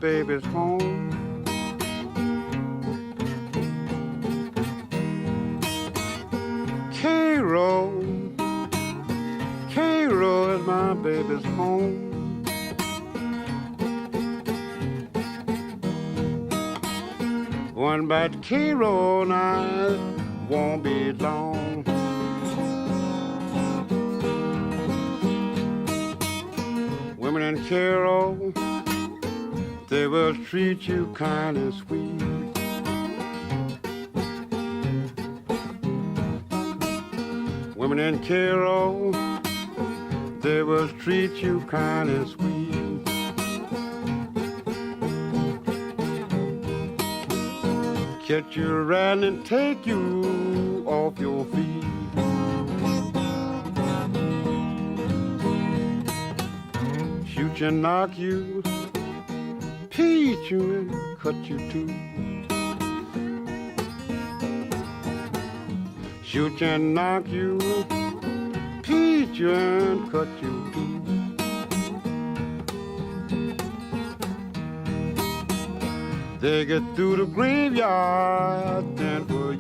baby's home. Cairo, Cairo is my baby's home. One bite Cairo night won't be long. Women in Cairo, they will treat you kind and sweet. Women in Cairo, they will treat you kind and sweet. Catch you riding and take you off your feet. Shoot you and knock you, teach you and cut you too. Shoot you and knock you, teach you and cut you too. They get through the graveyard, then for you.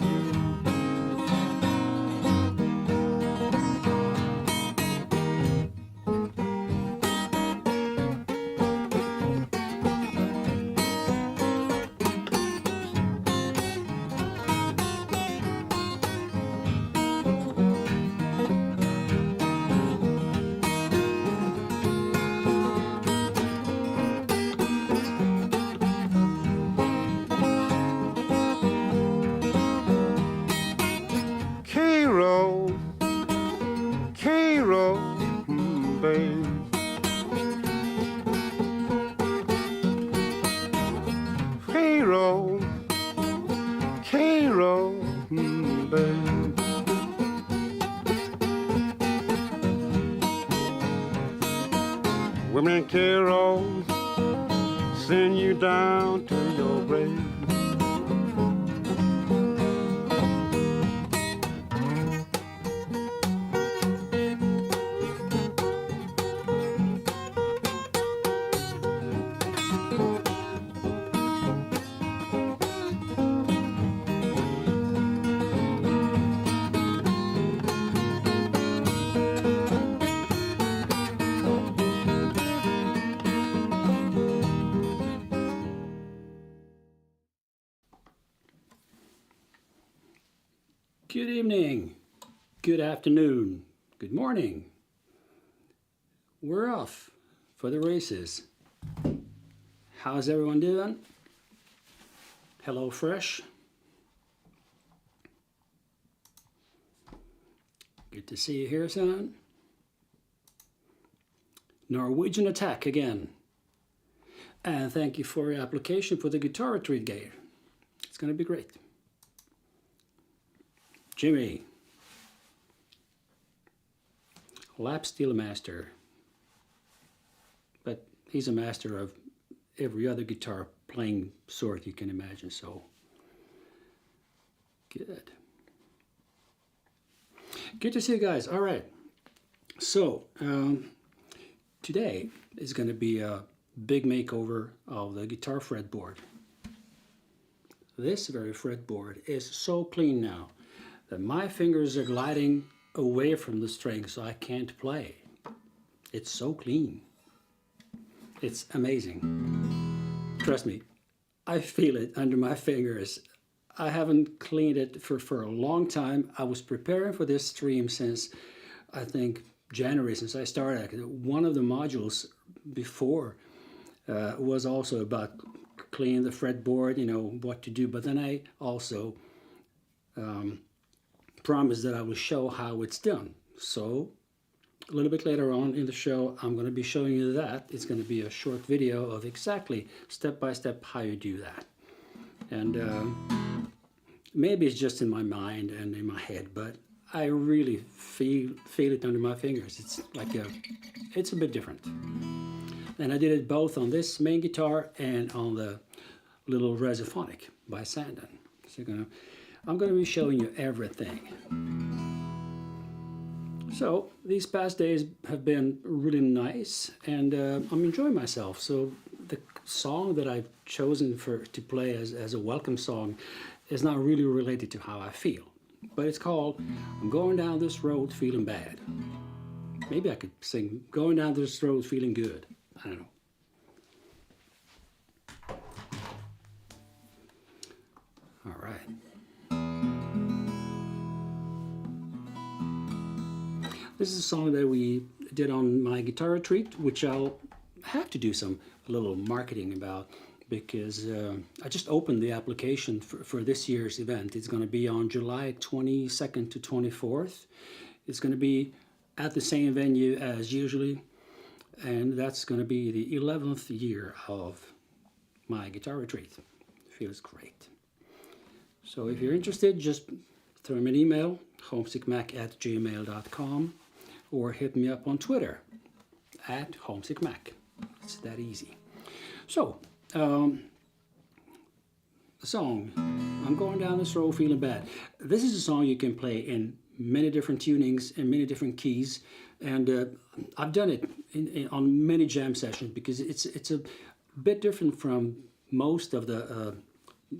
Women in Cairo send you down to your grave. Good evening, good afternoon, good morning. We're off for the races. How's everyone doing? Hello, Fresh. Good to see you here, son. Norwegian Attack again. And thank you for your application for the guitar retreat game. It's going to be great. Jimmy, lap steel master, but he's a master of every other guitar playing sort you can imagine, so good. Good to see you guys. All right, so today is going to be a big makeover of the guitar fretboard. This very fretboard is so clean now that my fingers are gliding away from the string so I can't play. It's so clean. It's amazing. Trust me, I feel it under my fingers. I haven't cleaned it for a long time. I was preparing for this stream since, I think, January, since I started. One of the modules before was also about cleaning the fretboard, you know, what to do. But then I also promised that I will show how it's done. So a little bit later on in the show, I'm going to be showing you that. It's going to be a short video of exactly step by step how you do that. And maybe it's just in my mind and in my head, but I really feel it under my fingers. It's like it's a bit different. And I did it both on this main guitar and on the little Resophonic by Sandon. So I'm going to be showing you everything. So these past days have been really nice, and I'm enjoying myself. So the song that I've chosen to play as a welcome song is not really related to how I feel. But it's called I'm Going Down This Road Feeling Bad. Maybe I could sing Going Down This Road Feeling Good. I don't know. All right. This is a song that we did on my guitar retreat, which I'll have to do a little marketing about, because I just opened the application for this year's event. It's going to be on July 22nd to 24th. It's going to be at the same venue as usually, and that's going to be the 11th year of my guitar retreat. Feels great. So if you're interested, just throw me an email, homesickmac@gmail.com, or hit me up on Twitter @homesickmac. It's that easy. So, the song, I'm Going Down This Road Feeling Bad. This is a song you can play in many different tunings and many different keys, and I've done it on many jam sessions because it's a bit different from most of the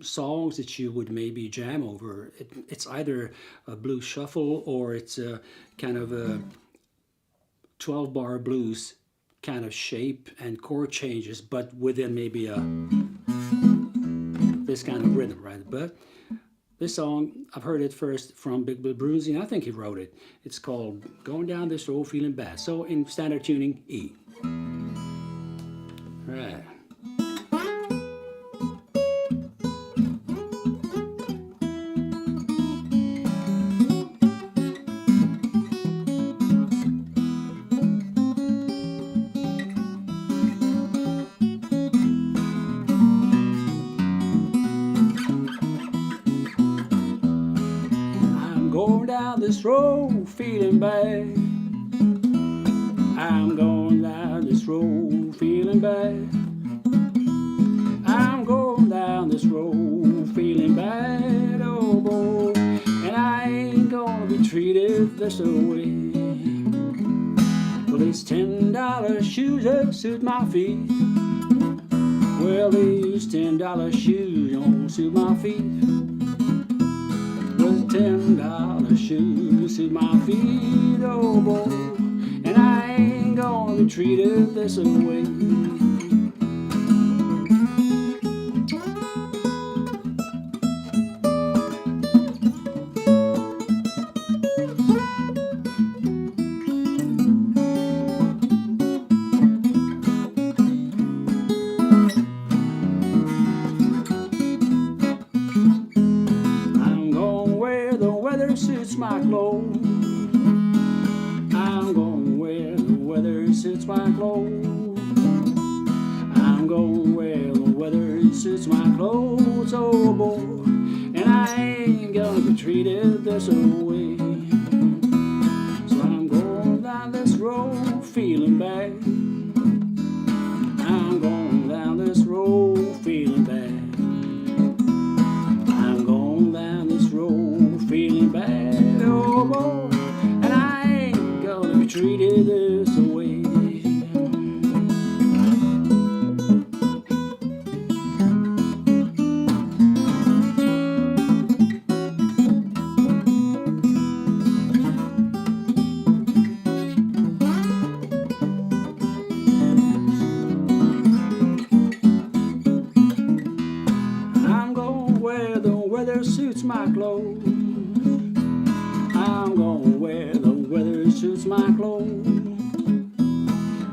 songs that you would maybe jam over. It's either a blues shuffle or it's a kind of a 12-bar blues kind of shape and chord changes, but within maybe this kind of rhythm, right? But this song, I've heard it first from Big Bill Brunsey, and I think he wrote it. It's called Going Down This Road Feeling Bad. So in standard tuning, E. Right. Going down this road feeling bad. I'm going down this road feeling bad. I'm going down this road feeling bad, oh boy. And I ain't gonna be treated this way. Well, these $10 shoes don't suit my feet. Well, these $10 shoes don't suit my feet. $10 shoes to my feet, oh boy, and I ain't gonna be treated this way. Suits my clothes. I'm gonna wear the weather suits my clothes. I'm gonna wear the weather suits my clothes, oh boy, and I ain't gonna be treated this way. So I'm going down this road feeling bad. I'm going down this road feeling bad. I'm going down this road feeling bad, oh boy, and I ain't gonna be treated this way. I'm gonna wear the weather suits my clothes. I'm gonna wear the weather suits my clothes.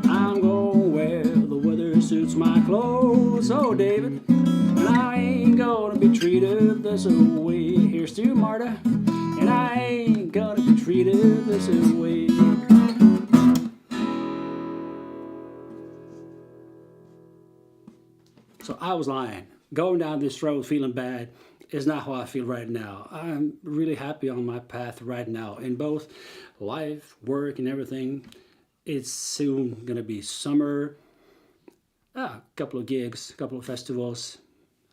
I'm gonna wear the weather suits my clothes, oh David, and I ain't gonna be treated this way. Here's to Marta, and I ain't gonna be treated this way. So I was lying. Going down this road feeling bad is not how I feel right now. I'm really happy on my path right now in both life, work, and everything. It's soon gonna be summer, a couple of gigs, a couple of festivals,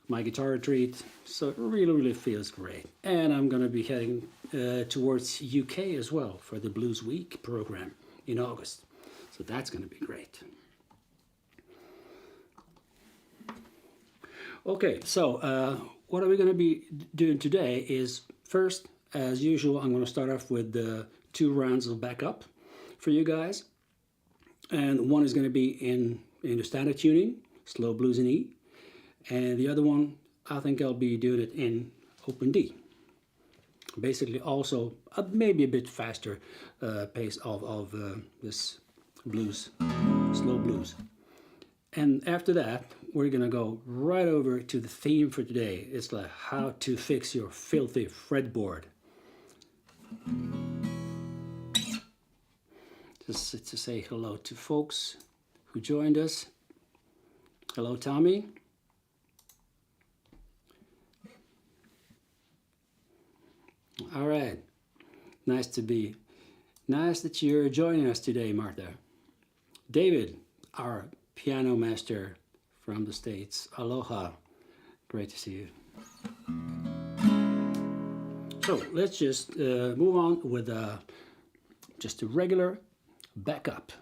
my guitar retreat. So it really feels great. And I'm gonna be heading towards UK as well for the Blues Week program in August. So that's gonna be great. Okay, so what are we going to be doing today is first, as usual, I'm going to start off with the 2 rounds of backup for you guys. And one is going to be in the standard tuning, slow blues in E. And the other one, I think I'll be doing it in open D. Basically also maybe a bit faster pace of this blues, slow blues. And after that, we're gonna go right over to the theme for today. It's like how to fix your filthy fretboard. Just to say hello to folks who joined us. Hello, Tommy. All right, nice that you're joining us today, Martha. David, our piano master from the States. Aloha, great to see you. So let's just move on with just a regular backup.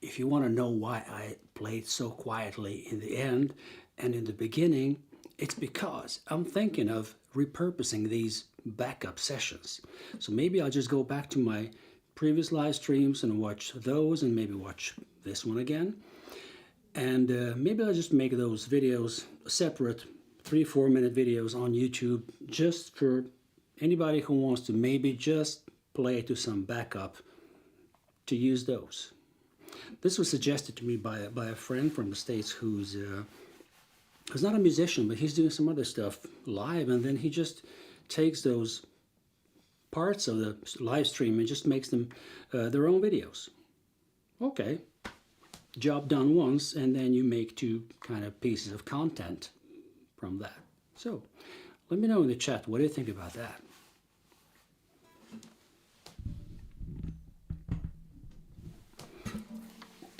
If you want to know why I played so quietly in the end and in the beginning, it's because I'm thinking of repurposing these backup sessions. So maybe I'll just go back to my previous live streams and watch those and maybe watch this one again. And maybe I'll just make those videos separate, 3-4 minute videos on YouTube, just for anybody who wants to maybe just play to some backup, to use those. This was suggested to me by a friend from the States who's not a musician, but he's doing some other stuff live, and then he just takes those parts of the live stream and just makes them their own videos. Okay, job done once, and then you make 2 kind of pieces of content from that. So let me know in the chat, what do you think about that?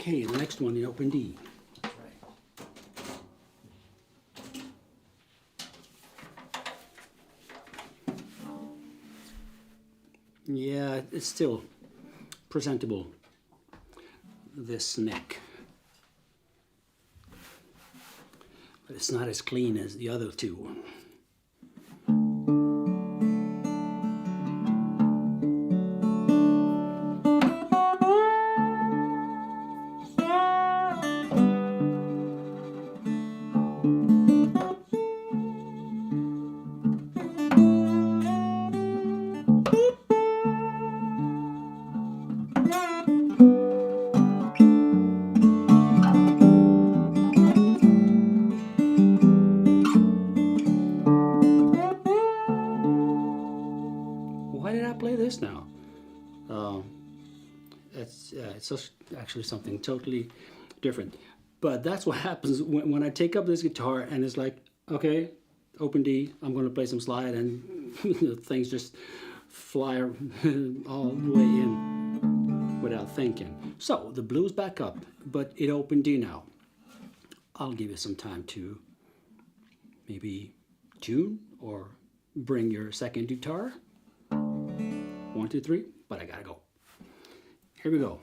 Okay, the next one in open D. That's right. Yeah, it's still presentable, this neck. But it's not as clean as the other 2. Why did I play this now? It's just actually something totally different. But that's what happens when I take up this guitar and it's like, okay, open D, I'm going to play some slide, and things just fly all the way in without thinking. So the blues back up, but it open D now. I'll give you some time to maybe tune or bring your second guitar. 1, 2, 3, but I gotta go. Here we go.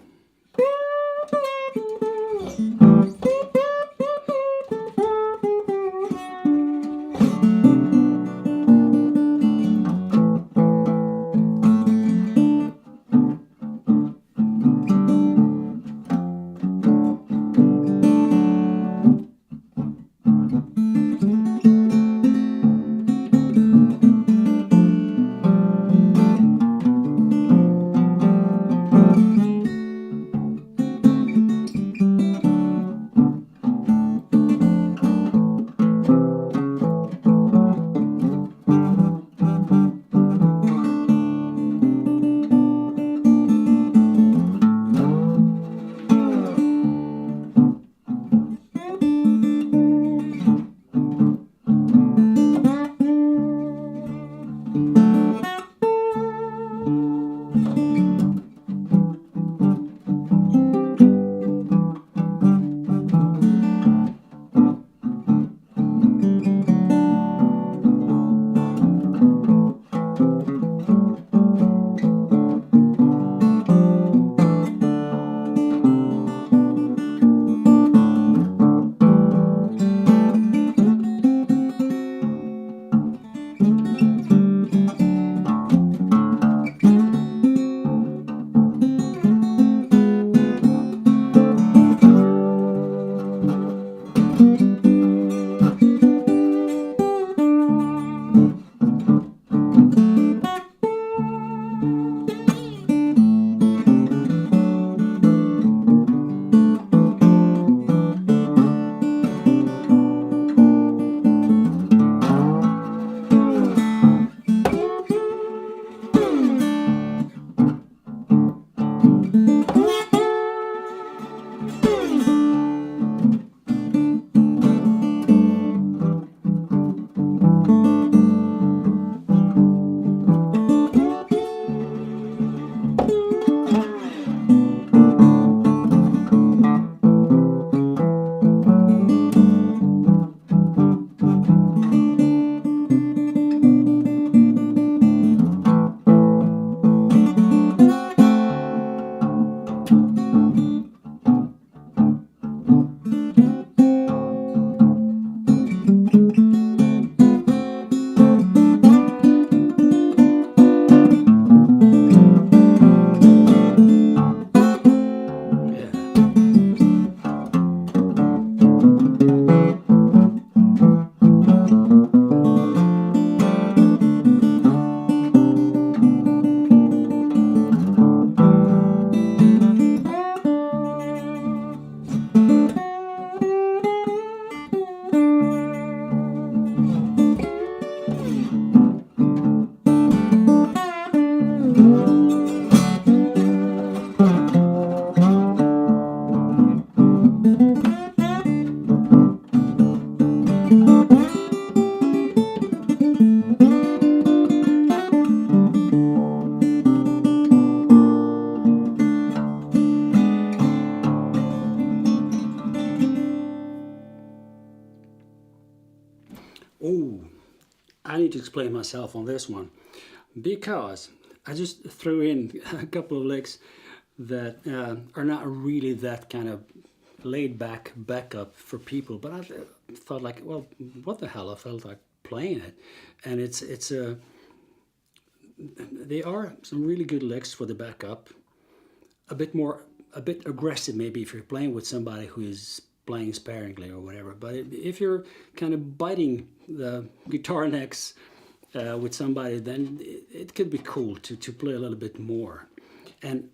Oh, I need to explain myself on this one because I just threw in a couple of licks that are not really that kind of laid back backup for people, but I thought like, well, what the hell, I felt like playing it. And they are some really good licks for the backup, a bit aggressive maybe if you're playing with somebody who is playing sparingly or whatever, but if you're kind of biting the guitar necks with somebody, then it could be cool to play a little bit more. And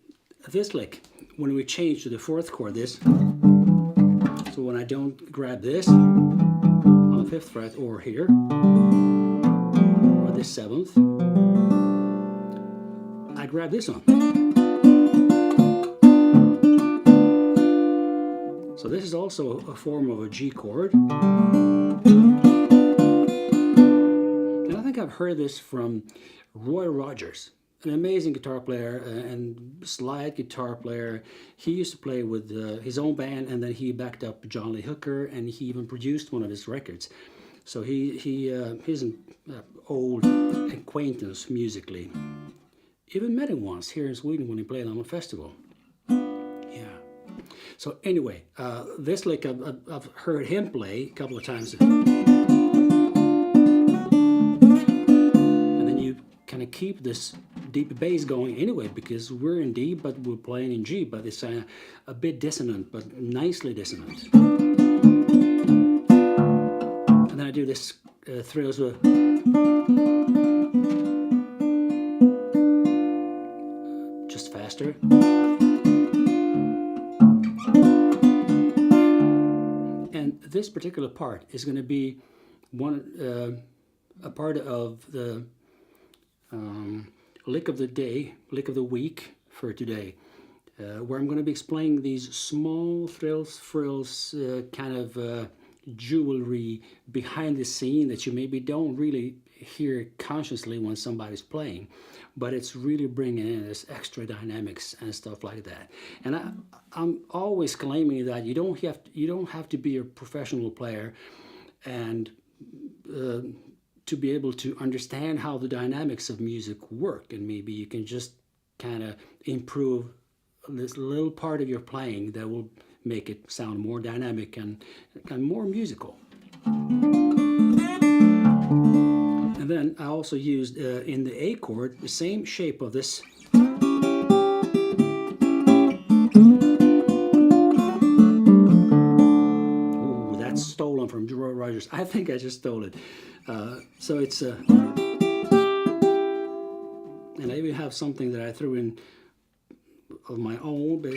this lick, when we change to the fourth chord, this, so when I don't grab this on the 5th fret or here, or this 7th, I grab this one. So this is also a form of a G chord. And I think I've heard this from Roy Rogers, an amazing guitar player and slide guitar player. He used to play with his own band, and then he backed up John Lee Hooker, and he even produced one of his records. So he's an old acquaintance musically. Even met him once here in Sweden when he played on a festival. Yeah. So anyway, this lick I've heard him play a couple of times. And then you kind of keep this deep bass going anyway, because we're in D, but we're playing in G, but it's a bit dissonant, but nicely dissonant. And then I do this thrills with just faster. And this particular part is going to be a part of the lick of the day, lick of the week for today, where I'm going to be explaining these small frills, kind of jewelry behind the scene that you maybe don't really hear consciously when somebody's playing, but it's really bringing in this extra dynamics and stuff like that. And I'm always claiming that you don't have to be a professional player and to be able to understand how the dynamics of music work, and maybe you can just kind of improve this little part of your playing that will make it sound more dynamic and more musical. And then I also used in the A chord the same shape of this. Ooh, that's stolen from Roy Rogers. I think I just stole it. So it's and I even have something that I threw in of my own, but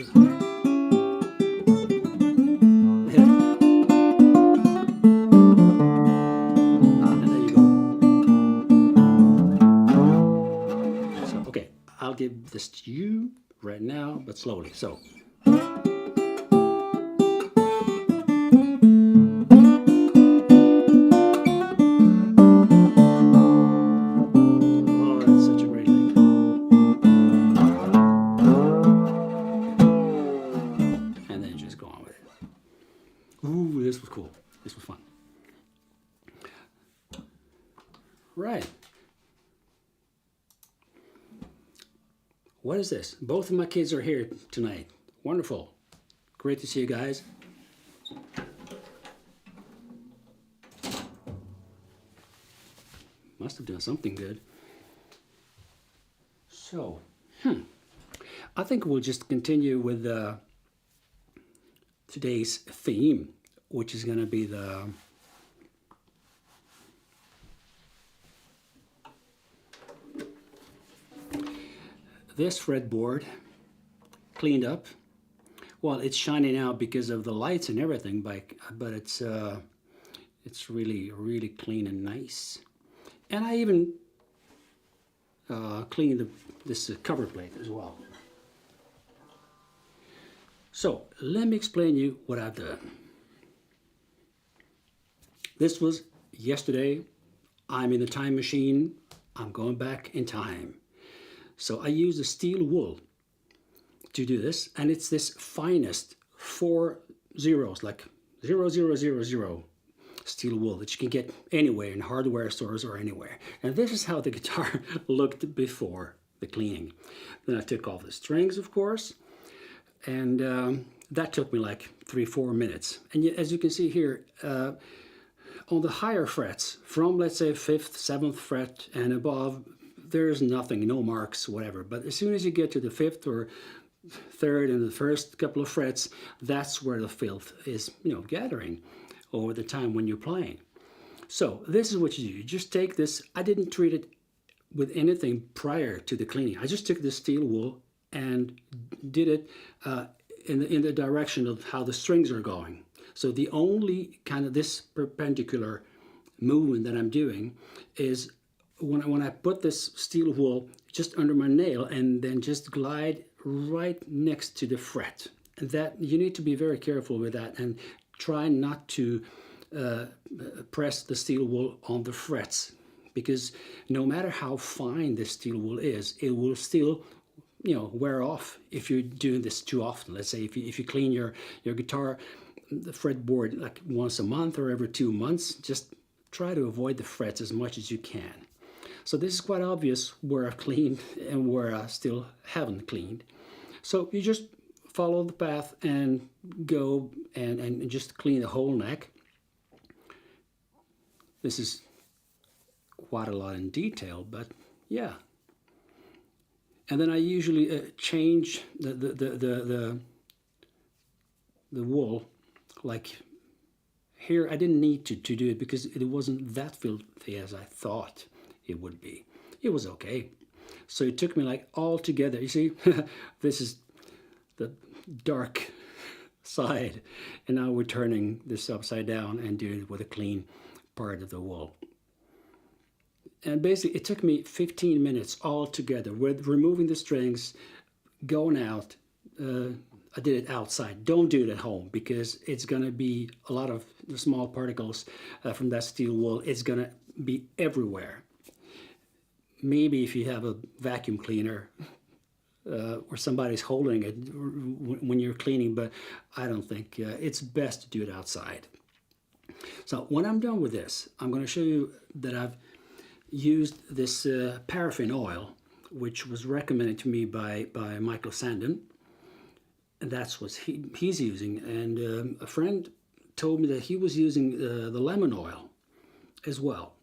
I'll give this to you right now, but slowly. So. Oh, that's such a great lick. And then just go on with it. Ooh, this was cool. This was fun. Right. What is this? Both of my kids are here tonight. Wonderful. Great to see you guys. Must have done something good. So, I think we'll just continue with today's theme, which is going to be this fretboard cleaned up. Well, it's shining out because of the lights and everything, but it's really, really clean and nice. And I even cleaned this cover plate as well. So let me explain you what I've done. This was yesterday. I'm in the time machine. I'm going back in time. So I use a steel wool to do this, and it's this finest 4 zeros, like 0000 steel wool that you can get anywhere in hardware stores or anywhere. And this is how the guitar looked before the cleaning. Then I took off the strings, of course, and that took me like 3-4 minutes. And as you can see here, on the higher frets, from let's say 5th, 7th fret and above, there's nothing, no marks, whatever. But as soon as you get to the 5th or 3rd and the first couple of frets, that's where the filth is, gathering over the time when you're playing. So this is what you do. You just take this. I didn't treat it with anything prior to the cleaning. I just took the steel wool and did it in the direction of how the strings are going. So the only kind of this perpendicular movement that I'm doing is when I put this steel wool just under my nail and then just glide right next to the fret. And that you need to be very careful with that and try not to press the steel wool on the frets, because no matter how fine the steel wool is, it will still wear off if you're doing this too often. Let's say if you clean your guitar, the fretboard like once a month or every 2 months, just try to avoid the frets as much as you can. So this is quite obvious where I've cleaned and where I still haven't cleaned. So you just follow the path and go and just clean the whole neck. This is quite a lot in detail, but yeah. And then I usually change the wool. Like here, I didn't need to do it because it wasn't that filthy as I thought it would be. It was okay. So it took me like all together. You see, this is the dark side, and now we're turning this upside down and doing it with a clean part of the wool. And basically, it took me 15 minutes all together with removing the strings, going out. I did it outside. Don't do it at home because it's going to be a lot of the small particles from that steel wool. It's going to be everywhere. Maybe if you have a vacuum cleaner or somebody's holding it when you're cleaning, but I don't think it's best to do it outside. So when I'm done with this, I'm going to show you that I've used this paraffin oil, which was recommended to me by Michael Sandon. And that's what he's using. And a friend told me that he was using the lemon oil as well.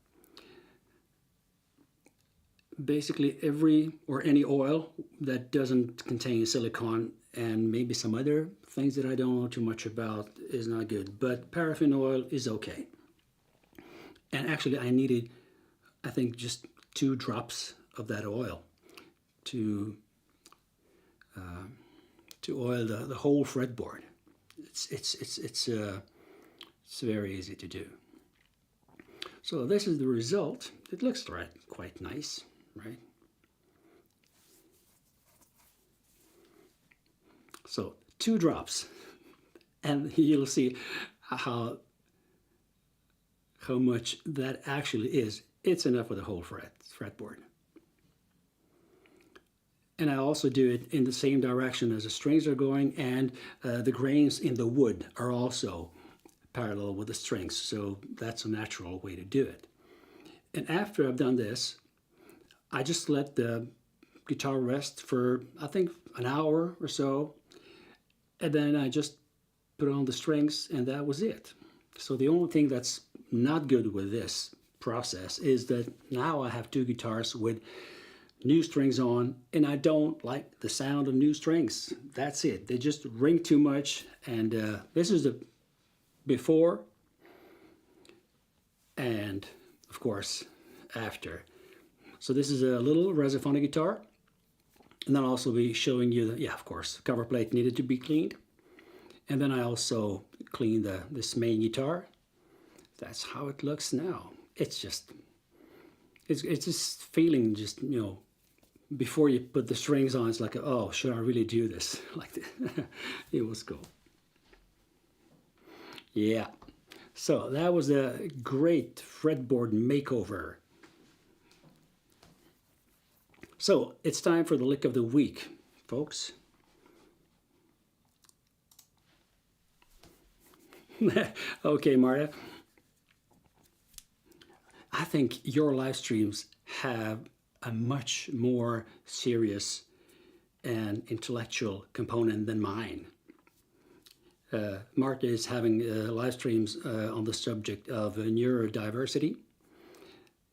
Basically any oil that doesn't contain silicone and maybe some other things that I don't know too much about is not good. But paraffin oil is okay. And actually I needed, I think, just 2 drops of that oil to oil the whole fretboard. It's very easy to do. So this is the result. It looks quite nice, right? So 2 drops, and you'll see how much that actually is. It's enough for the whole fretboard. And I also do it in the same direction as the strings are going, and the grains in the wood are also parallel with the strings, so that's a natural way to do it. And after I've done this, I just let the guitar rest for, I think, an hour or so, and then I just put on the strings, and that was it. So the only thing that's not good with this process is that now I have 2 guitars with new strings on, and I don't like the sound of new strings. That's it. They just ring too much. And this is the before and, of course, after. So this is a little Resophonic guitar. And then I'll also be showing you that, yeah, of course, cover plate needed to be cleaned. And then I also cleaned this main guitar. That's how it looks now. It's just feeling just, before you put the strings on, it's like, oh, should I really do this? Like that. It was cool. Yeah. So that was a great fretboard makeover. So it's time for the lick of the week, folks. Okay, Marta. think your live streams have a much more serious and intellectual component than mine. Marta is having live streams on the subject of neurodiversity.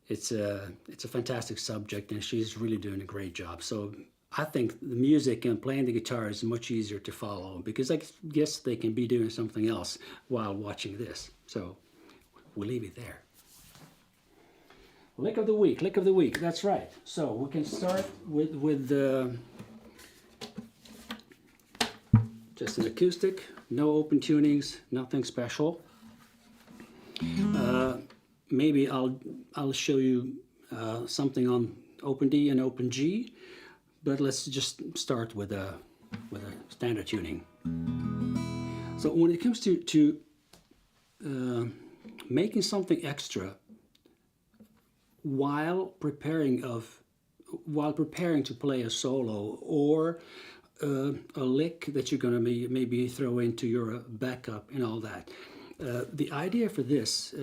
It's a fantastic subject, and she's really doing a great job. So I think the music and playing the guitar is much easier to follow, because I guess they can be doing something else while watching this. So we'll leave it there. Lick of the week, that's right. So we can start with just an acoustic, no open tunings, nothing special. Maybe I'll show you something on open D and open G, but let's just start with a standard tuning. So when it comes to making something extra while preparing to play a solo or a lick that you're going to maybe throw into your backup and all that. The idea for this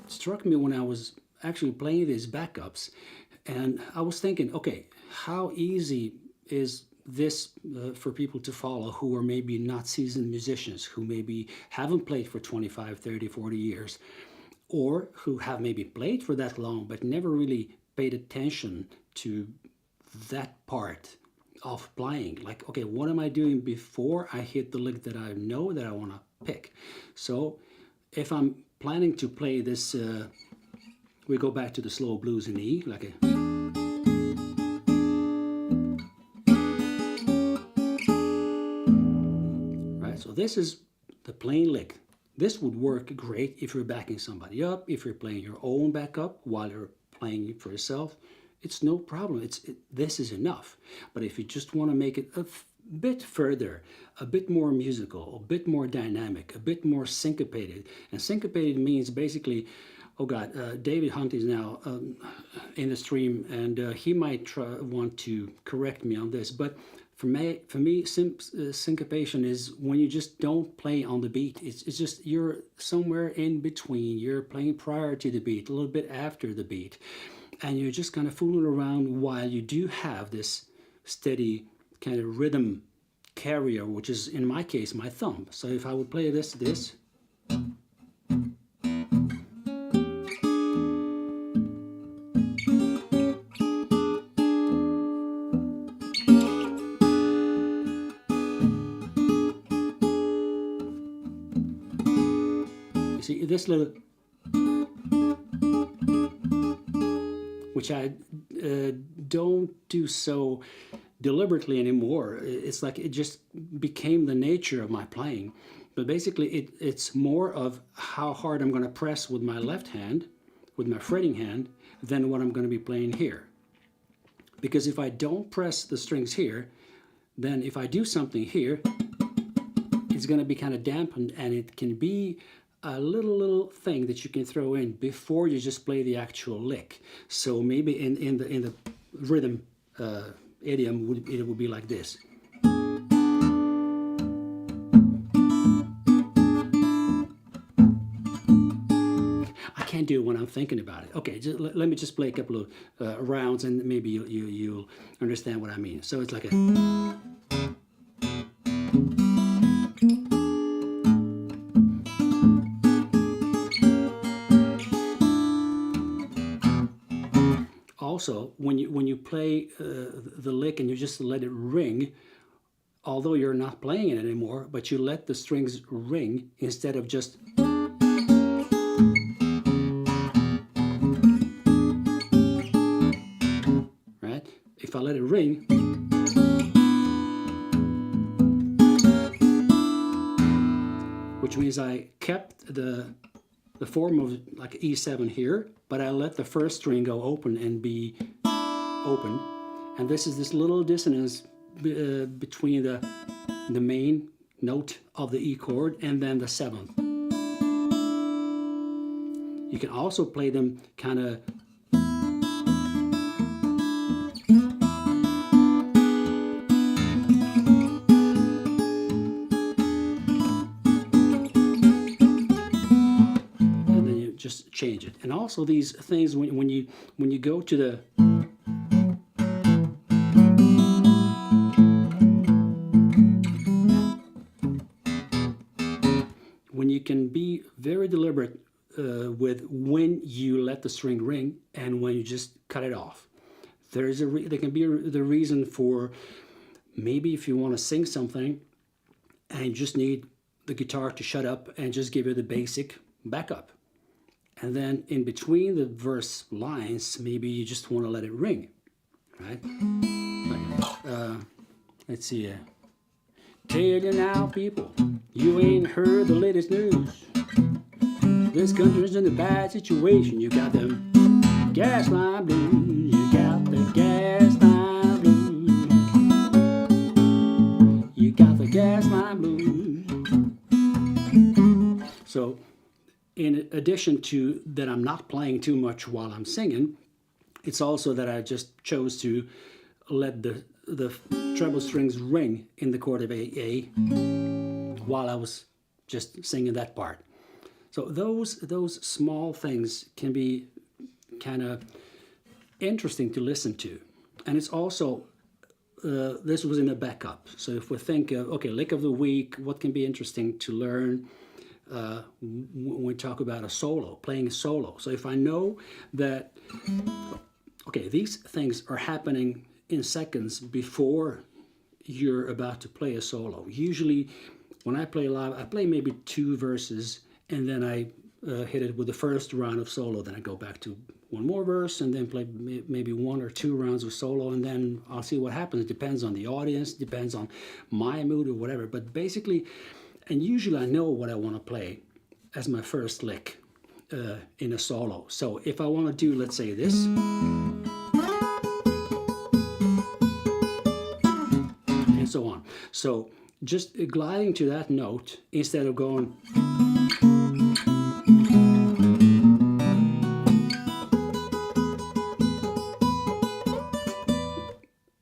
struck me when I was actually playing these backups, and I was thinking, okay, how easy is this for people to follow who are maybe not seasoned musicians, who maybe haven't played for 25, 30, 40 years, or who have maybe played for that long but never really paid attention to that part of playing. Like, okay, what am I doing before I hit the lick that I know that I want to pick? So if I'm planning to play this, we go back to the slow blues in E, like a... Right, so this is the plain lick. This would work great if you're backing somebody up, if you're playing your own backup while you're playing for yourself. It's no problem. This is enough. But if you just want to make it a bit further, a bit more musical, a bit more dynamic, a bit more syncopated. And syncopated means basically, oh God, David Hunt is now in the stream, and he might want to correct me on this. But for me, syncopation is when you just don't play on the beat. It's just you're somewhere in between. You're playing prior to the beat, a little bit after the beat. And you're just kind of fooling around while you do have this steady kind of rhythm carrier, which is, in my case, my thumb. So if I would play this. You see, this little... which I don't do so deliberately anymore. It's like it just became the nature of my playing. But basically it's more of how hard I'm going to press with my left hand, with my fretting hand, than what I'm going to be playing here. Because if I don't press the strings here, then if I do something here, it's going to be kind of dampened, and it can be a little thing that you can throw in before you just play the actual lick. So maybe in the rhythm idiom it would be like this. I can't do it when I'm thinking about it. Okay, let me just play a couple of rounds, and maybe you'll understand what I mean. So it's like a... Also, when you play the lick and you just let it ring, although you're not playing it anymore, but you let the strings ring instead of just... Right? If I let it ring... which means I kept the form of like E7 here, but I let the first string go open and be opened. And this is this little dissonance between the main note of the E chord and then the seventh. You can also play them kind of change it. And also these things when you go to the when you can be very deliberate with when you let the string ring and when you just cut it off. There can be the reason for maybe if you want to sing something and you just need the guitar to shut up and just give you the basic backup. And then in between the verse lines, maybe you just want to let it ring, right? Let's see. Tell you now, people, you ain't heard the latest news. This country's in a bad situation. You got them gas line blues. You got the gas line blues. You got the gas line blues. So, in addition to that, I'm not playing too much while I'm singing. It's also that I just chose to let the treble strings ring in the chord of A while I was just singing that part. So those small things can be kind of interesting to listen to. And it's also, this was in a backup. So if we think of, okay, lick of the week, what can be interesting to learn when we talk about a solo, playing a solo. So if I know that, okay, these things are happening in seconds before you're about to play a solo. Usually when I play live, I play maybe 2 verses and then I hit it with the first round of solo. Then I go back to one more verse and then play maybe 1 or 2 rounds of solo, and then I'll see what happens. It depends on the audience, depends on my mood or whatever. But basically, and usually I know what I want to play as my first lick in a solo. So if I want to do, let's say this, and so on. So just gliding to that note instead of going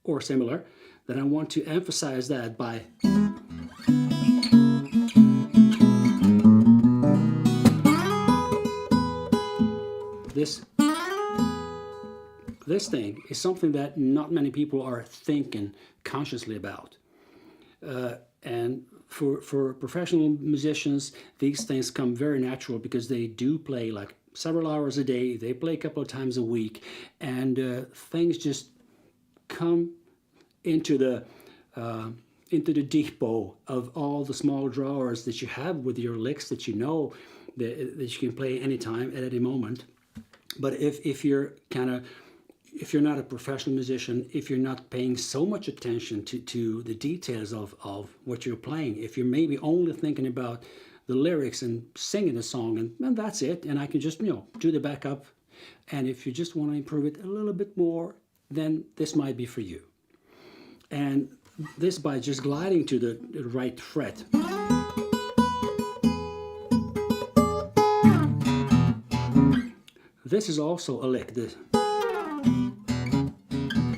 or similar, then I want to emphasize that by this thing is something that not many people are thinking consciously about. And for professional musicians, these things come very natural because they do play like several hours a day. They play a couple of times a week, and things just come into the depot of all the small drawers that you have with your licks that you know that you can play anytime at any moment. But if you're not a professional musician, if you're not paying so much attention to the details of what you're playing, if you're maybe only thinking about the lyrics and singing the song, and that's it, and I can just do the backup, and if you just want to improve it a little bit more, then this might be for you. And this by just gliding to the right fret. This is also a lick.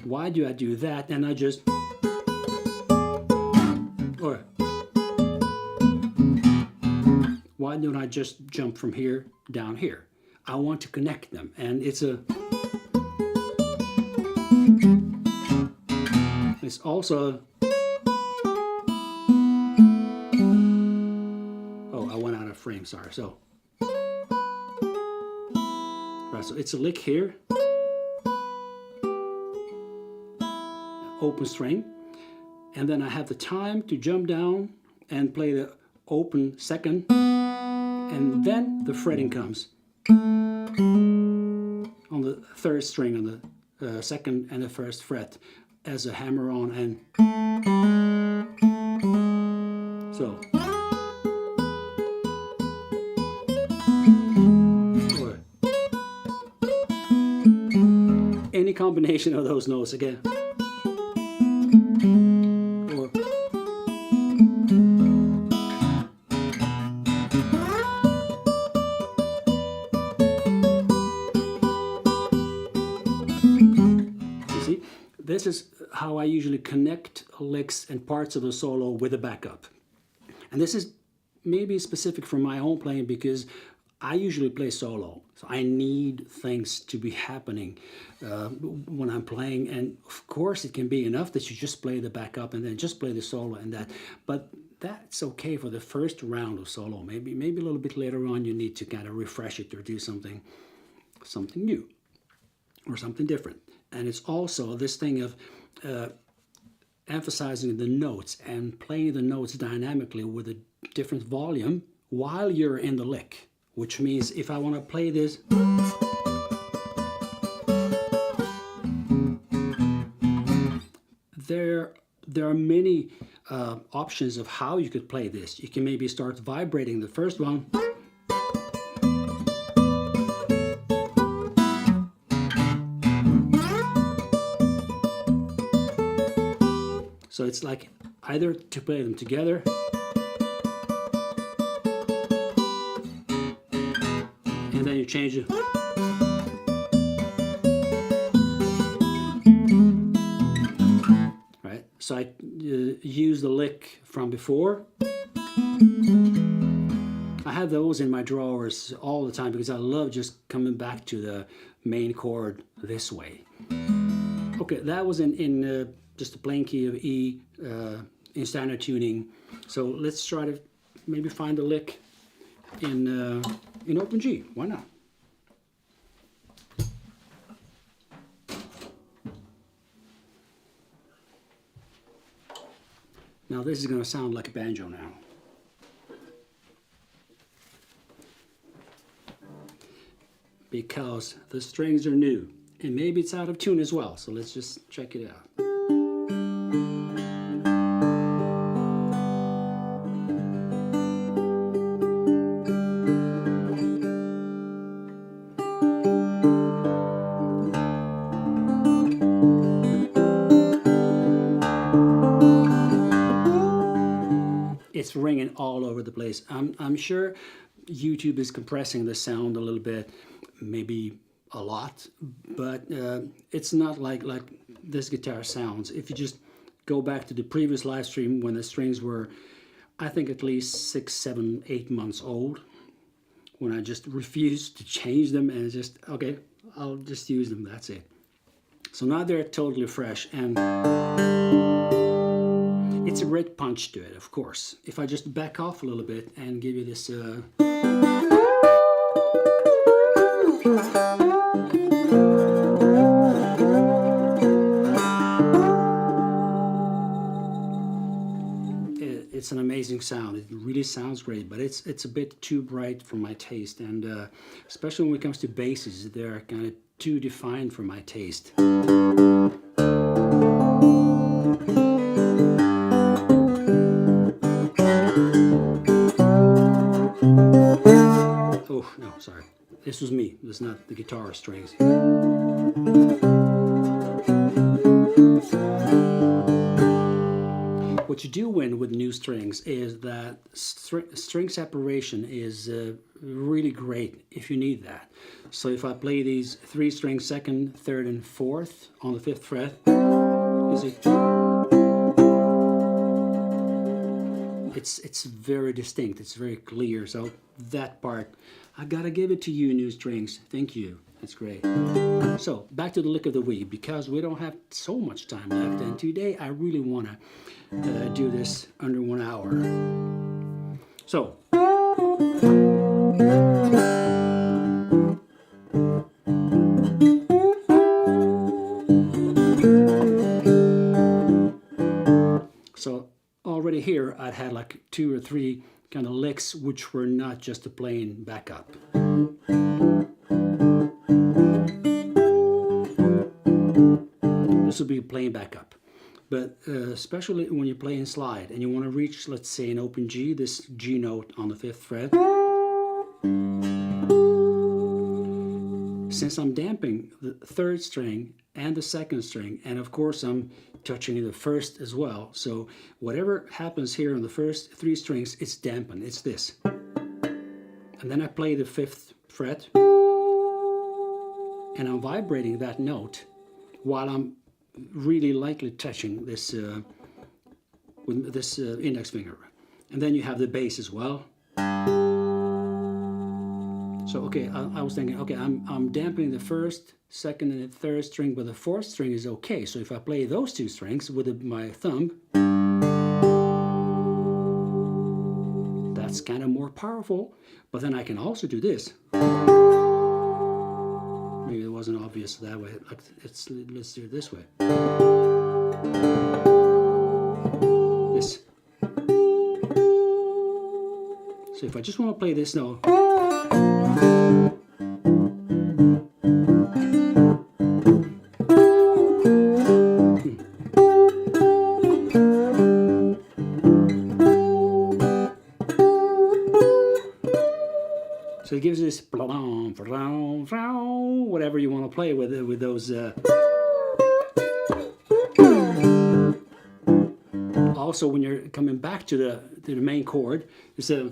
Why do I do that? And I just, or why don't I just jump from here down here? I want to connect them, and it's also, oh, I went out of frame, sorry. So, right, so it's a lick here, open string, and then I have the time to jump down and play the open second, and then the fretting comes on the 3rd string on the 2nd and the 1st fret as a hammer on, and so or any combination of those notes again. Or you see, this is how I usually connect licks and parts of the solo with a backup. And this is maybe specific for my own playing because I usually play solo, so I need things to be happening when I'm playing. And of course, it can be enough that you just play the backup and then just play the solo and that. But that's okay for the first round of solo. Maybe a little bit later on, you need to kind of refresh it or do something new or something different. And it's also this thing of emphasizing the notes and playing the notes dynamically with a different volume while you're in the lick. Which means if I want to play this, there are many options of how you could play this. You can maybe start vibrating the first one. So it's like either to play them together, and then you change it. Right? So I use the lick from before. I have those in my drawers all the time because I love just coming back to the main chord this way. Okay, that was in just a plain key of E in standard tuning. So let's try to maybe find a lick in open G. Why not? Now this is going to sound like a banjo now. Because the strings are new. And maybe it's out of tune as well. So let's just check it out. It's ringing all over the place. I'm sure YouTube is compressing the sound a little bit, maybe a lot, but it's not like this guitar sounds. If you just go back to the previous live stream when the strings were, I think, at least 6, 7, 8 months old, when I just refused to change them and just, okay, I'll just use them, that's it. So now they're totally fresh, and it's a great punch to it, of course. If I just back off a little bit and give you this it's an amazing sound. It really sounds great, but it's a bit too bright for my taste, and especially when it comes to basses, they're kind of too defined for my taste. Oh, no, sorry. This was me. This is not the guitar strings. What you do win with new strings is that string separation is really great if you need that. So if I play these 3 strings, 2nd, 3rd, and 4th on the 5th fret, you see, it's very distinct, it's very clear. So that part, I gotta give it to you, new strings. Thank you. That's great. So back to the lick of the week, because we don't have so much time left, and today I really want to do this under 1 hour. So already here I'd had like 2 or 3 kind of licks which were not just a plain backup. This would be a plain backup. But especially when you play in slide and you want to reach, let's say, an open G, this G note on the 5th fret. Since I'm damping the 3rd string and the 2nd string, and of course I'm touching the 1st as well, so whatever happens here on the first 3 strings, it's dampened, it's this. And then I play the 5th fret, and I'm vibrating that note while I'm really lightly touching this with this index finger. And then you have the bass as well. So okay, I was thinking, okay, I'm dampening the first, second, and the third string, but the fourth string is okay. So if I play those two strings with my thumb, that's kind of more powerful. But then I can also do this. Maybe it wasn't obvious that way. Let's do it this way. This. So if I just want to play this note, so it gives this whatever you want to play with those. Also, when you're coming back to the main chord, it's a.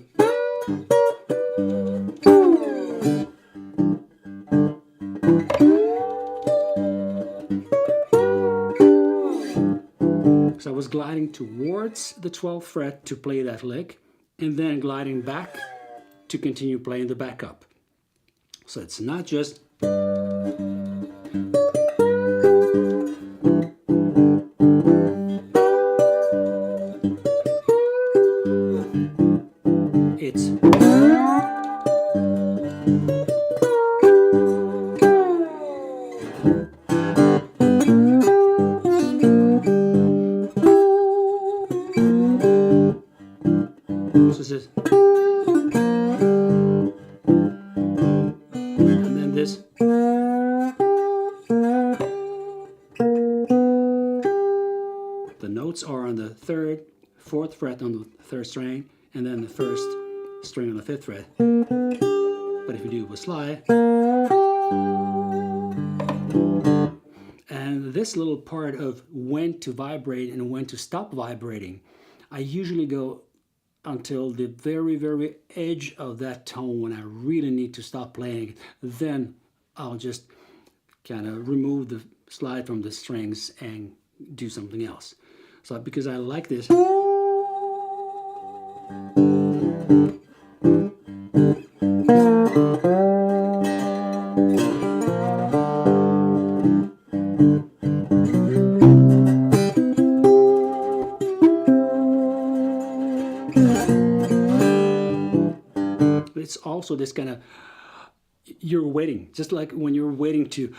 So I was gliding towards the 12th fret to play that lick, and then gliding back to continue playing the backup. So it's not just. It's. So this is. And then this. The notes are on the 3rd, 4th fret on the 3rd string, and then the 1st string on the 5th fret. But if you do it with slide, and this little part of when to vibrate and when to stop vibrating, I usually go until the very, very edge of that tone when I really need to stop playing. Then I'll just kind of remove the slide from the strings and do something else. So because I like this. It's also this kind of, you're waiting, just like when you're waiting to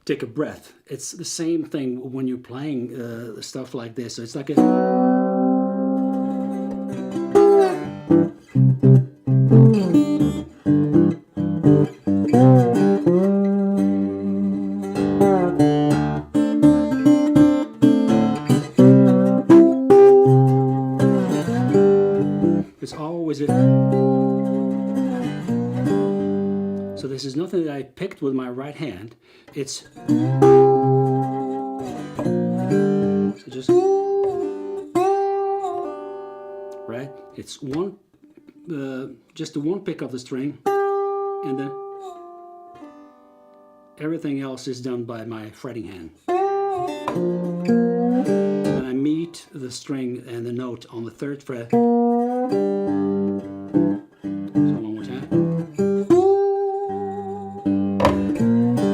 take a breath. It's the same thing when you're playing stuff like this. So it's like a. It's always a. So this is nothing that I picked with my right hand. It's. So just. Right? It's one. Just the one pick of the string. And then. Everything else is done by my fretting hand. And I meet the string and the note on the 3rd fret. So one more time.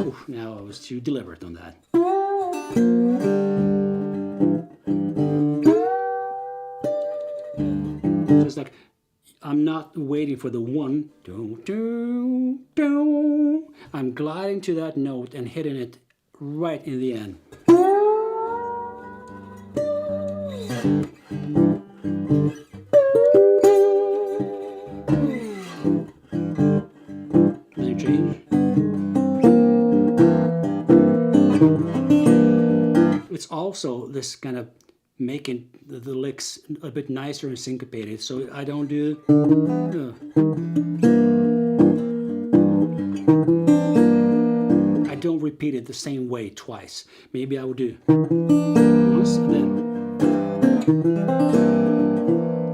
Oof, now I was too deliberate on that. Just like I'm not waiting for the one. I'm gliding to that note and hitting it right in the end. Then you change. It's also this kind of making the licks a bit nicer and syncopated, so I don't do. I don't repeat it the same way twice. Maybe I would do once and then.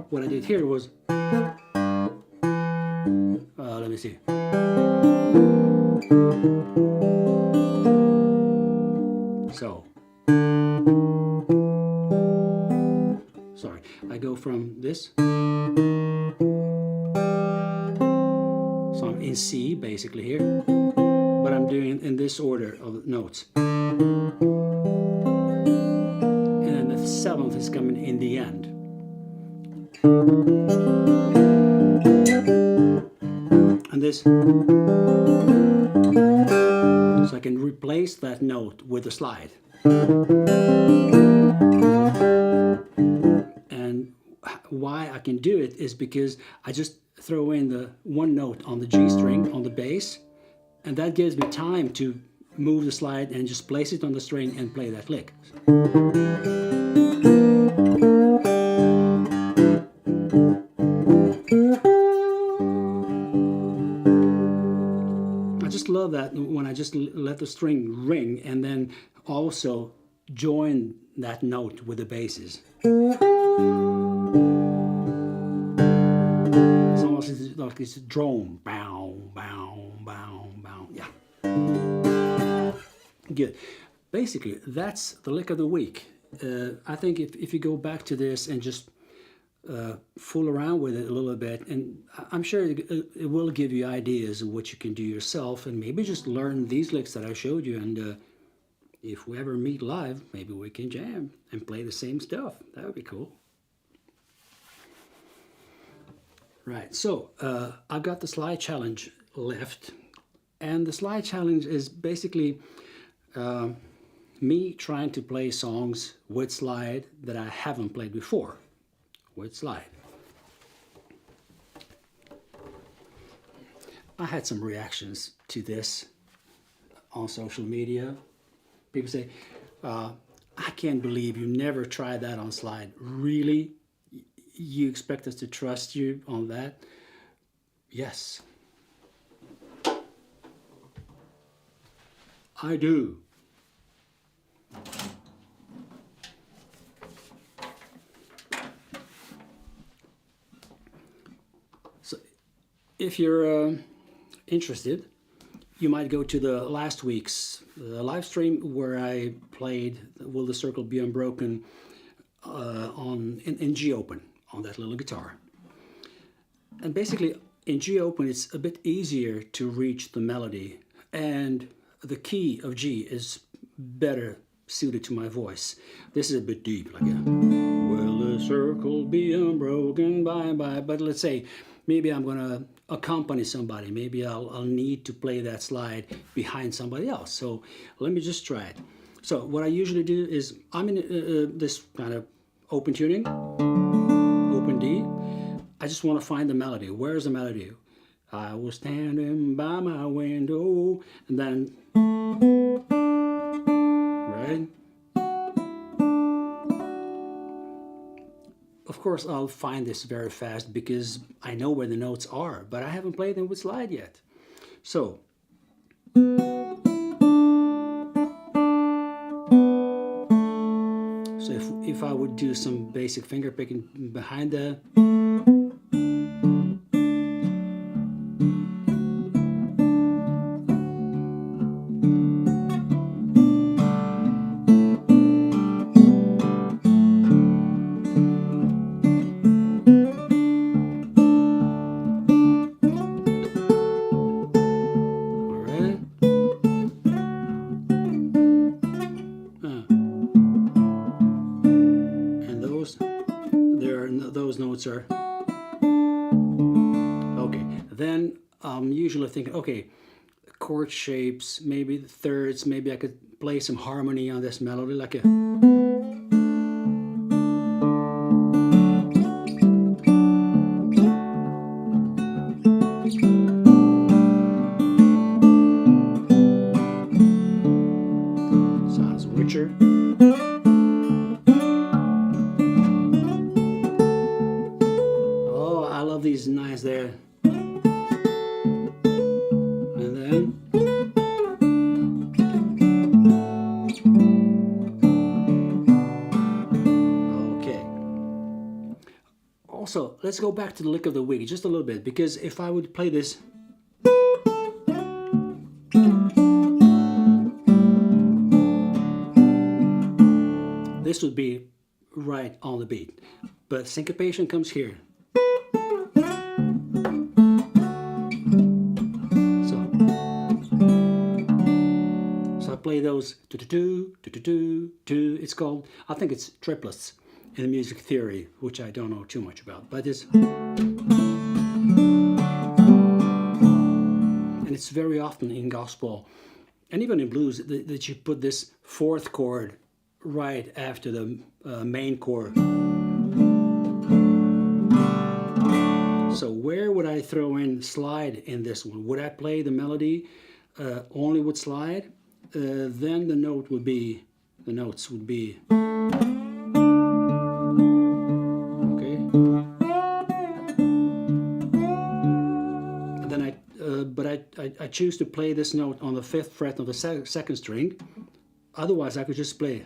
What I did here was. Let me see. So. Sorry, I go from this. So I'm in C basically here, but I'm doing in this order of notes. And then the 7th is coming in the end. And this, so I can replace that note with a slide. And why I can do it is because I just throw in the one note on the G string on the bass, and that gives me time to move the slide and just place it on the string and play that lick. I just love that when I just let the string ring and then also join that note with the basses. It's almost like this drone. Bow, bow, bow, bow. Yeah. Good. Basically, that's the lick of the week. I think if you go back to this and just fool around with it a little bit, and I'm sure it will give you ideas of what you can do yourself, and maybe just learn these licks that I showed you, and if we ever meet live, maybe we can jam and play the same stuff. That would be cool. Right, so I've got the slide challenge left, and the slide challenge is basically me trying to play songs with slide that I haven't played before with slide. I had some reactions to this on social media. People say, I can't believe you never tried that on slide. Really? You expect us to trust you on that? Yes. I do. So if you're interested, you might go to the last week's live stream where I played Will the Circle Be Unbroken in G open on that little guitar. And basically in G open it's a bit easier to reach the melody, and the key of G is better suited to my voice. This is a bit deep, like a will the circle be unbroken by and by, but let's say maybe I'm gonna accompany somebody. Maybe I'll need to play that slide behind somebody else. So let me just try it. So what I usually do is I'm in this kind of open tuning, open D. I just want to find the melody. Where's the melody? I was standing by my window, and then, right? Of course, I'll find this very fast because I know where the notes are, but I haven't played them with slide yet. So, if I would do some basic finger picking behind the, those notes are okay. Then I'm usually thinking, okay, chord shapes, maybe the thirds, maybe I could play some harmony on this melody, like a sounds richer. These nice there, and then okay. Also, let's go back to the lick of the week just a little bit, because if I would play this, this would be right on the beat, but syncopation comes here. So I play those do. It's called, I think it's triplets in music theory, which I don't know too much about, but it's, and it's very often in gospel and even in blues that you put this fourth chord right after the main chord. So where would I throw in slide in this one? Would I play the melody only with slide? Then the notes would be, okay. And then I choose to play this note on the 5th fret of the second string. Otherwise, I could just play.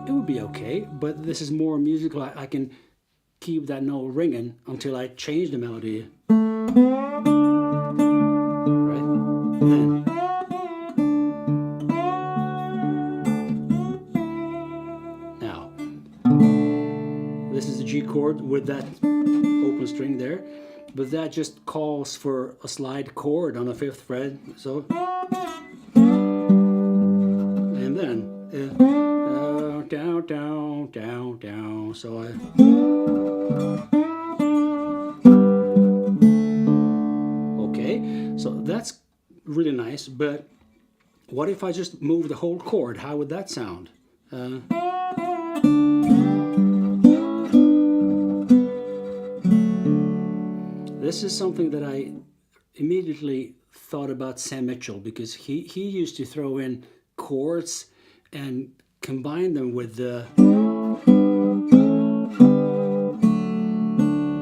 It would be okay, but this is more musical. I can keep that note ringing until I change the melody. Right? Then. Now, this is the G chord with that open string there, but that just calls for a slide chord on the 5th fret. So, and then down, down, down, down. So okay, so that's really nice. But what if I just move the whole chord? How would that sound? This is something that I immediately thought about Sam Mitchell, because he used to throw in chords and combine them with the...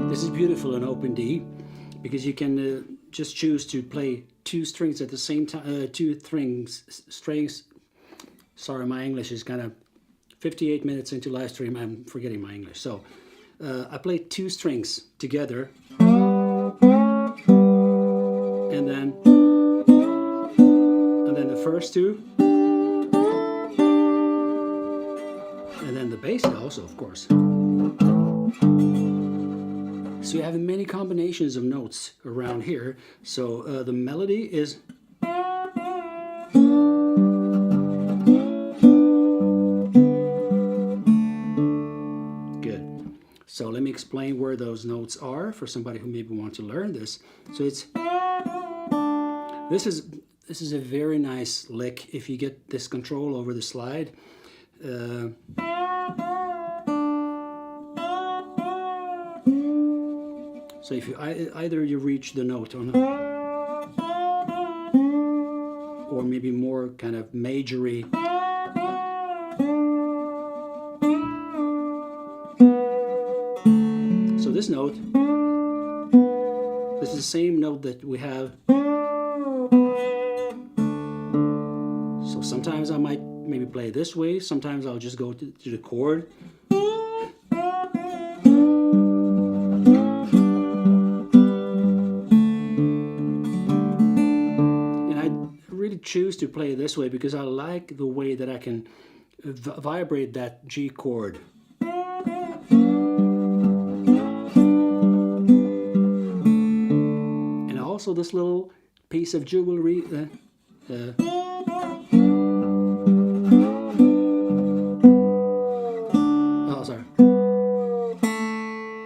This is beautiful in open D, because you can just choose to play two strings at the same time, strings. Sorry, my English is kind of 58 minutes into live stream. I'm forgetting my English. So I play two strings together. And then the first two, and then the bass also, of course. So you have many combinations of notes around here. So the melody is good. So let me explain where those notes are for somebody who maybe wants to learn this. So it's this is a very nice lick if you get this control over the slide. So if you either you reach the note on, or maybe more kind of majory. So this note, this is the same note that we have. So sometimes I might maybe play this way, sometimes I'll just go to the chord. And I really choose to play this way because I like the way that I can vibrate that G chord. And also this little piece of jewelry.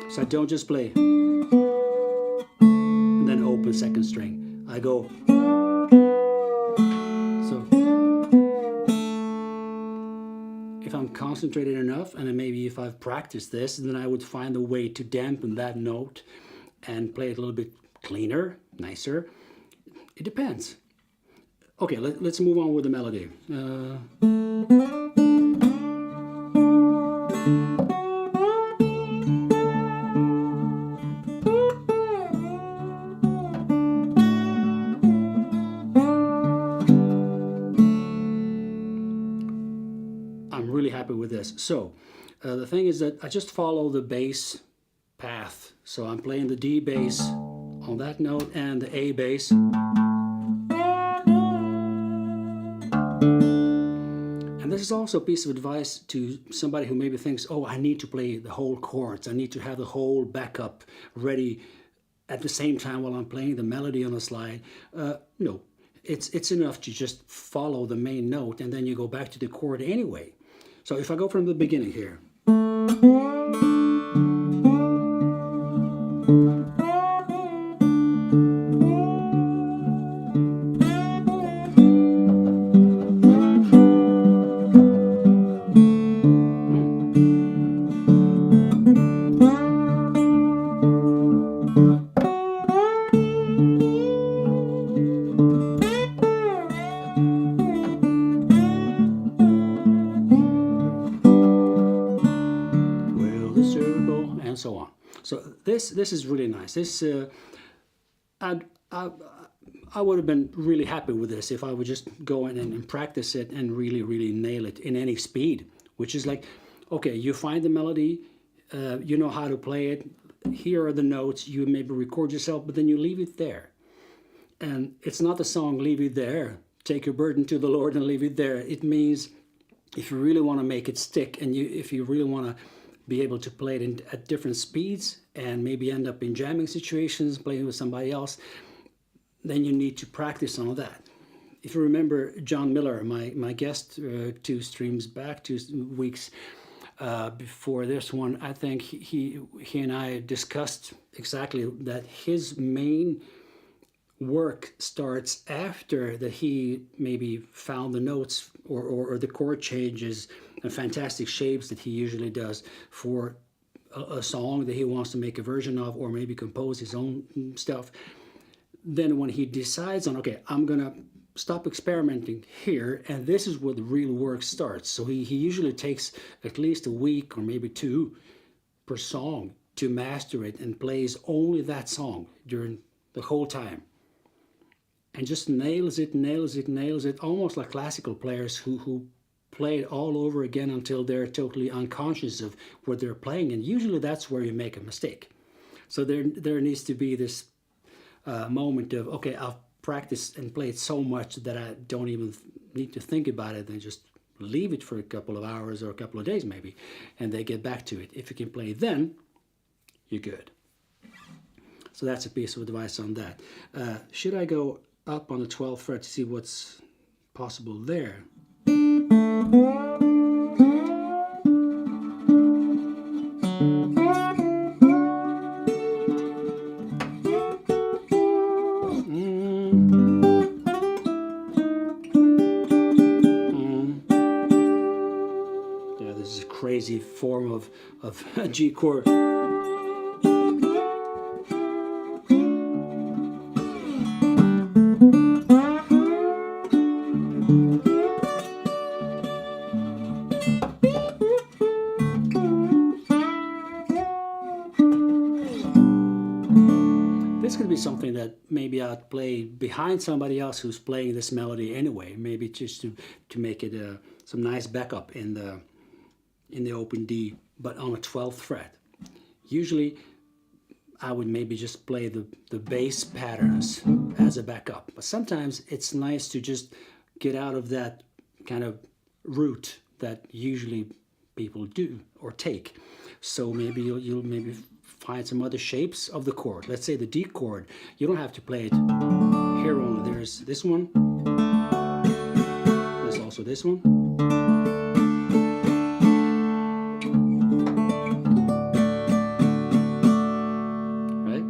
So I don't just play and then open second string. I go. So if I'm concentrated enough, and then maybe if I've practiced this, then I would find a way to dampen that note and play it a little bit cleaner, nicer. It depends. Okay, let's move on with the melody. I'm really happy with this. So the thing is that I just follow the bass path. So I'm playing the D bass on that note and the A bass. And this is also a piece of advice to somebody who maybe thinks, oh, I need to play the whole chords. I need to have the whole backup ready at the same time while I'm playing the melody on the slide. No, it's enough to just follow the main note and then you go back to the chord anyway. So if I go from the beginning here. And so on. So this is really nice. This I would have been really happy with this if I would just go in and practice it and really nail it in any speed. Which is like, okay, you find the melody, you know how to play it. Here are the notes. You maybe record yourself, but then you leave it there. And it's not the song "Leave It There." Take your burden to the Lord and leave it there. It means if you really want to make it stick, and if you really want to be able to play it at different speeds and maybe end up in jamming situations, playing with somebody else, then you need to practice on that. If you remember John Miller, my guest 2 streams back, 2 weeks before this one, I think he and I discussed exactly that his main work starts after that he maybe found the notes or the chord changes and fantastic shapes that he usually does for a song that he wants to make a version of or maybe compose his own stuff. Then when he decides on, okay, I'm gonna stop experimenting here and this is where the real work starts. So he usually takes at least a week or maybe 2 per song to master it and plays only that song during the whole time. And just nails it, almost like classical players who play it all over again until they're totally unconscious of what they're playing. And usually that's where you make a mistake. So there needs to be this moment of, okay, I've practiced and played so much that I don't even need to think about it and just leave it for a couple of hours or a couple of days maybe, and they get back to it. If you can play then, you're good. So that's a piece of advice on that. Should I go up on the 12th fret to see what's possible there? Yeah, this is a crazy form of a G chord. This could be something that maybe I'd play behind somebody else who's playing this melody anyway, maybe just to make it some nice backup in the open D, but on a 12th fret. Usually I would maybe just play the bass patterns as a backup, but sometimes it's nice to just get out of that kind of route that usually people do or take. So maybe you'll maybe find some other shapes of the chord. Let's say the D chord. You don't have to play it here only. There's this one. There's also this one. Right?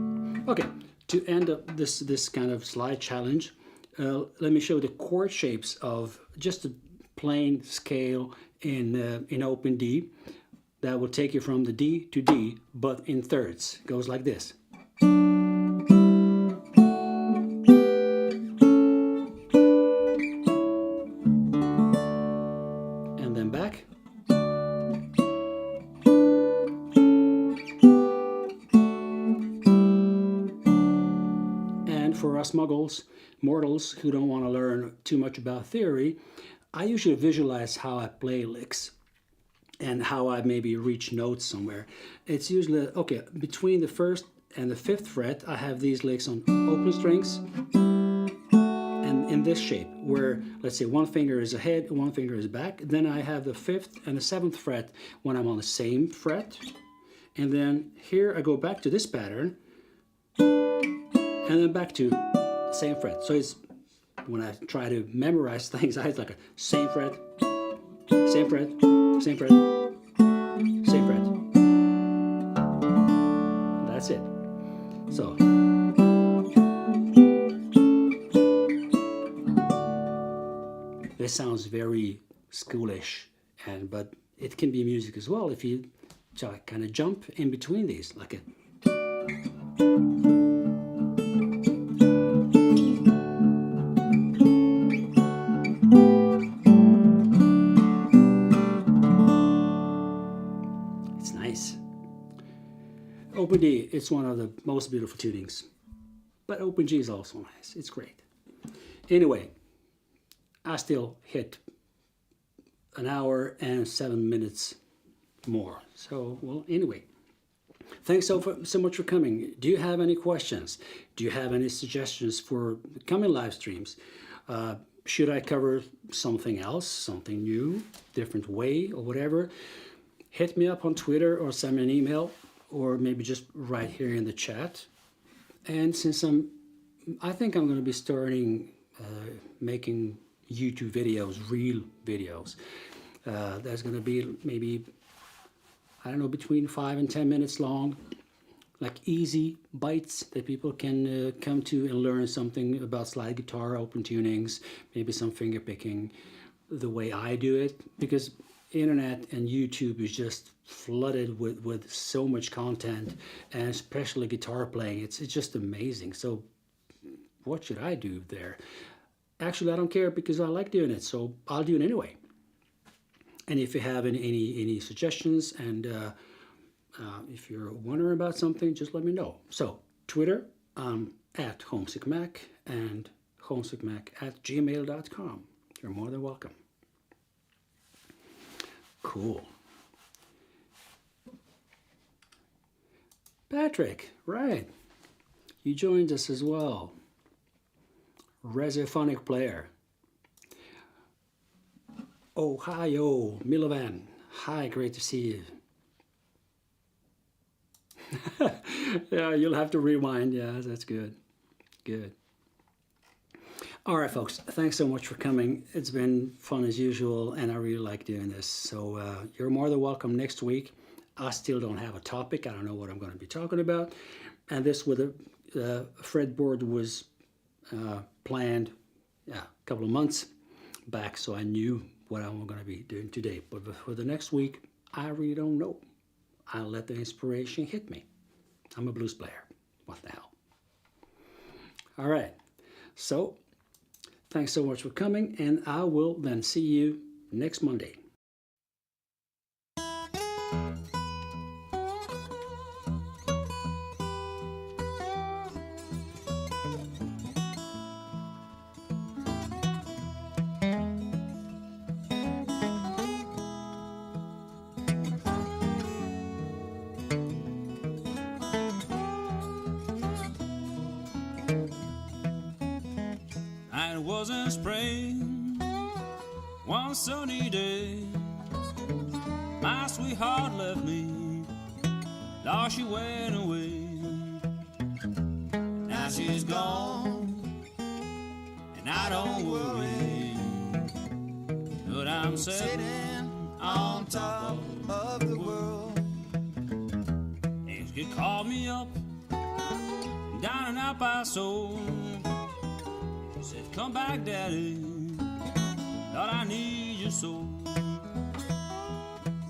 Okay. To end up this kind of slide challenge, let me show the chord shapes of just a plain scale in open D. That will take you from the D to D, but in thirds. It goes like this. And then back. And for us mortals who don't want to learn too much about theory, I usually visualize how I play licks and how I maybe reach notes somewhere. It's usually, okay, between the 1st and the 5th fret, I have these licks on open strings and in this shape, where let's say one finger is ahead, one finger is back. Then I have the 5th and the 7th fret when I'm on the same fret. And then here I go back to this pattern and then back to the same fret. So it's, when I try to memorize things, I have like a same fret, same fret, same fret, same fret. That's it. So this sounds very schoolish, but it can be music as well if you kind of jump in between these, like a. It's nice. Open D, it's one of the most beautiful tunings, but open G is also nice. It's great. Anyway, I still hit an hour and 7 minutes more. So, well, anyway, thanks so much for coming. Do you have any questions? Do you have any suggestions for coming live streams? Should I cover something else, something new, different way, or whatever? Hit me up on Twitter or send me an email, or maybe just right here in the chat. And since I think I'm going to be starting making YouTube videos, real videos. There's going to be maybe, I don't know, between 5 and 10 minutes long, like easy bites that people can come to and learn something about slide guitar, open tunings, maybe some finger picking, the way I do it, because internet and YouTube is just flooded with so much content, and especially guitar playing. It's just amazing. So what should I do there? Actually, I don't care, because I like doing it, so I'll do it anyway. And if you have any suggestions, and if you're wondering about something, just let me know. So Twitter, at homesickmac, and homesickmac@gmail.com. You're more than welcome. Cool. Patrick, right. You joined us as well. Resophonic player. Ohio, Milovan. Hi, great to see you. Yeah, you'll have to rewind. Yeah, that's good. Good. All right, folks. Thanks so much for coming. It's been fun as usual, and I really like doing this. So you're more than welcome next week. I still don't have a topic. I don't know what I'm going to be talking about. And this with a fretboard was planned a couple of months back, so I knew what I'm going to be doing today. But for the next week, I really don't know. I'll let the inspiration hit me. I'm a blues player. What the hell? All right. So thanks so much for coming, and I will then see you next Monday. It was in spring, one sunny day. My sweetheart left me, Lord, she went away. Now she's gone, and I don't worry, but I'm sitting on top of the world. Things could call me up, down and out by soul. Said, come back, Daddy, Lord, I need your soul.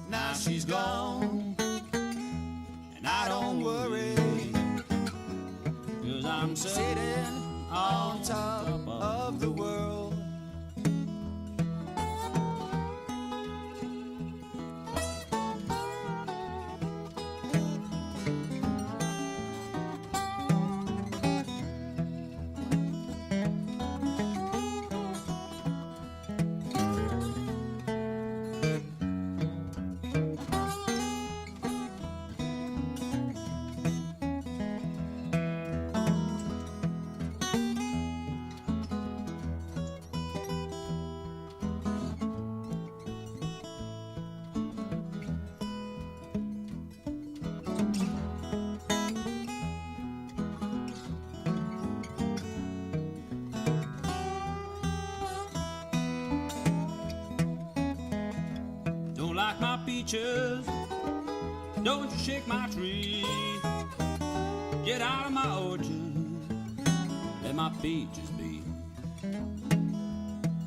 Now she's gone, and I don't worry, 'cause I'm sitting on top of the world. peaches. Don't you shake my tree. Get out of my orchard. Let my peaches be.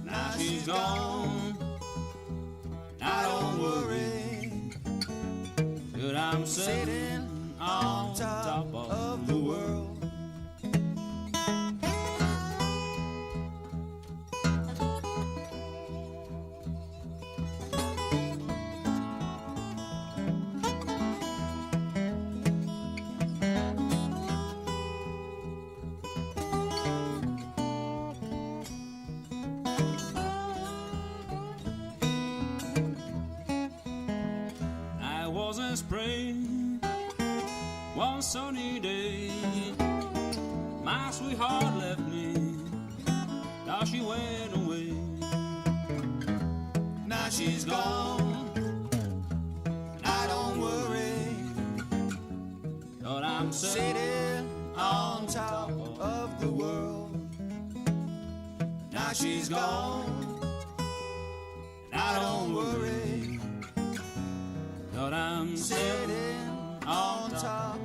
Now she's gone. I don't worry. But I'm sitting on top of the world. Spring, one sunny day, my sweetheart left me. Now she went away. Now she's gone. I don't worry. But I'm sitting on top of the world. Now she's gone. I don't worry. But I'm sitting on top